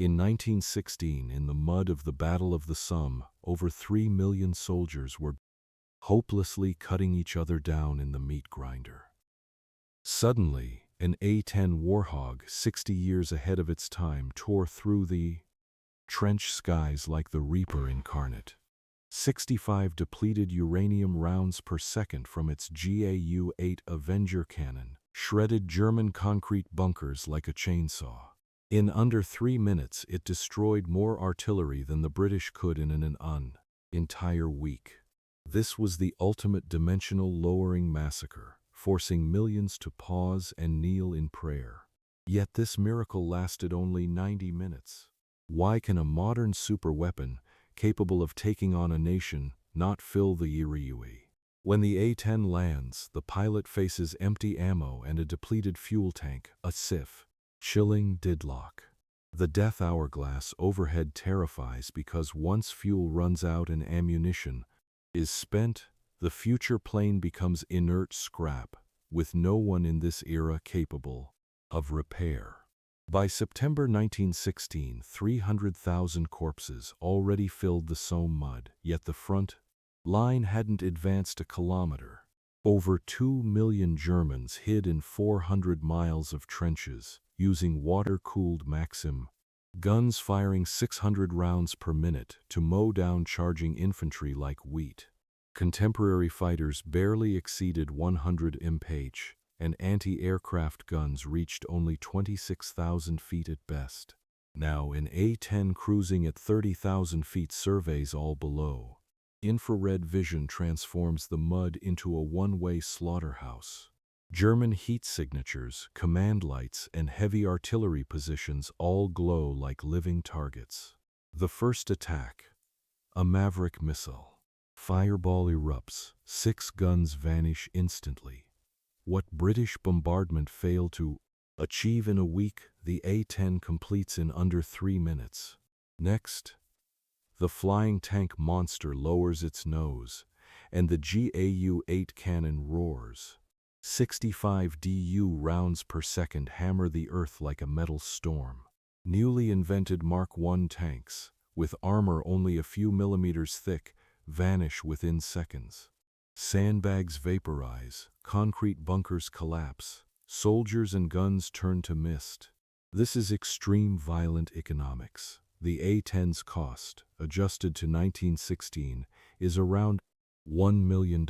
In 1916, in the mud of the Battle of the Somme, over 3 million soldiers were hopelessly cutting each other down in the meat grinder. Suddenly, an A-10 Warthog, 60 years ahead of its time, tore through the trench skies like the Reaper incarnate. 65 depleted uranium rounds per second from its GAU-8 Avenger cannon shredded German concrete bunkers like a chainsaw. In under 3 minutes, it destroyed more artillery than the British could in an entire week. This was the ultimate dimensional lowering massacre, forcing millions to pause and kneel in prayer. Yet this miracle lasted only 90 minutes. Why can a modern superweapon, capable of taking on a nation, not fill the WWI? When the A-10 lands, the pilot faces empty ammo and a depleted fuel tank, a chilling deadlock. The death hourglass overhead terrifies because once fuel runs out and ammunition is spent, the future plane becomes inert scrap, with no one in this era capable of repair. By September 1916, 300,000 corpses already filled the Somme mud, yet the front line hadn't advanced a kilometer. Over 2 million Germans hid in 400 miles of trenches, using water-cooled Maxim guns firing 600 rounds per minute to mow down charging infantry like wheat. Contemporary fighters barely exceeded 100 mph, and anti-aircraft guns reached only 26,000 feet at best. Now an A-10 cruising at 30,000 feet surveys all below. Infrared vision transforms the mud into a one-way slaughterhouse. German heat signatures, command lights, and heavy artillery positions all glow like living targets. The first attack, a Maverick missile. Fireball erupts, 6 guns vanish instantly. What British bombardment failed to achieve in a week, the A-10 completes in under 3 minutes. Next, the flying tank monster lowers its nose, and the GAU-8 cannon roars. 65 DU rounds per second hammer the earth like a metal storm. Newly invented Mark I tanks, with armor only a few millimeters thick, vanish within seconds. Sandbags vaporize, concrete bunkers collapse, soldiers and guns turn to mist. This is extreme violent economics. The A-10's cost, adjusted to 1916, is around $1 million.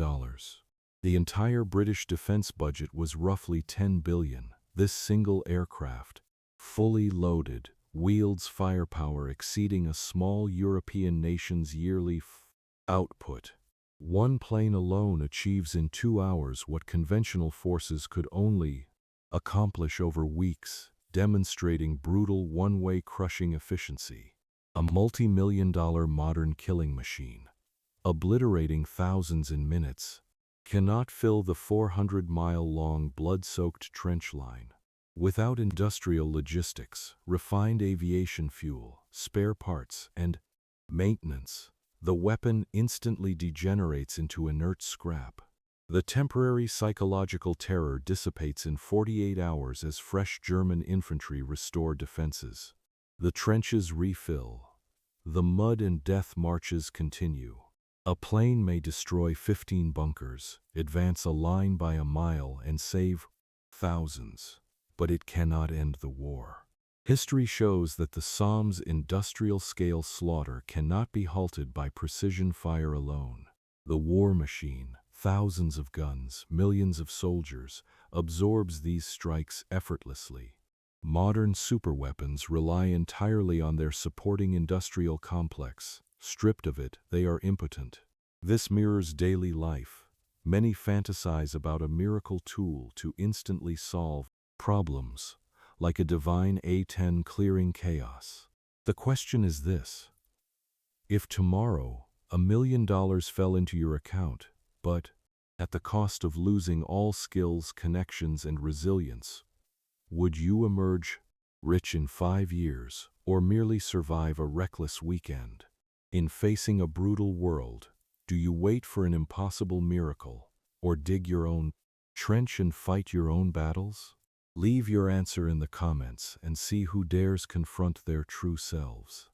The entire British defense budget was roughly $10 billion. This single aircraft, fully loaded, wields firepower exceeding a small European nation's yearly output. One plane alone achieves in 2 hours what conventional forces could only accomplish over weeks, demonstrating brutal one-way crushing efficiency. A multi-million-dollar modern killing machine, obliterating thousands in minutes, cannot fill the 400-mile-long blood-soaked trench line. Without industrial logistics, refined aviation fuel, spare parts, and maintenance, the weapon instantly degenerates into inert scrap. The temporary psychological terror dissipates in 48 hours as fresh German infantry restore defenses. The trenches refill. The mud and death marches continue. A plane may destroy 15 bunkers, advance a line by a mile, and save thousands, but it cannot end the war. History shows that the Somme's industrial-scale slaughter cannot be halted by precision fire alone. The war machine, thousands of guns, millions of soldiers, absorbs these strikes effortlessly. Modern superweapons rely entirely on their supporting industrial complex. Stripped of it, they are impotent. This mirrors daily life. Many fantasize about a miracle tool to instantly solve problems, like a divine A-10 clearing chaos. The question is this: if tomorrow $1 million fell into your account, but at the cost of losing all skills, connections, and resilience, would you emerge rich in 5 years or merely survive a reckless weekend? In facing a brutal world, do you wait for an impossible miracle or dig your own trench and fight your own battles? Leave your answer in the comments and see who dares confront their true selves.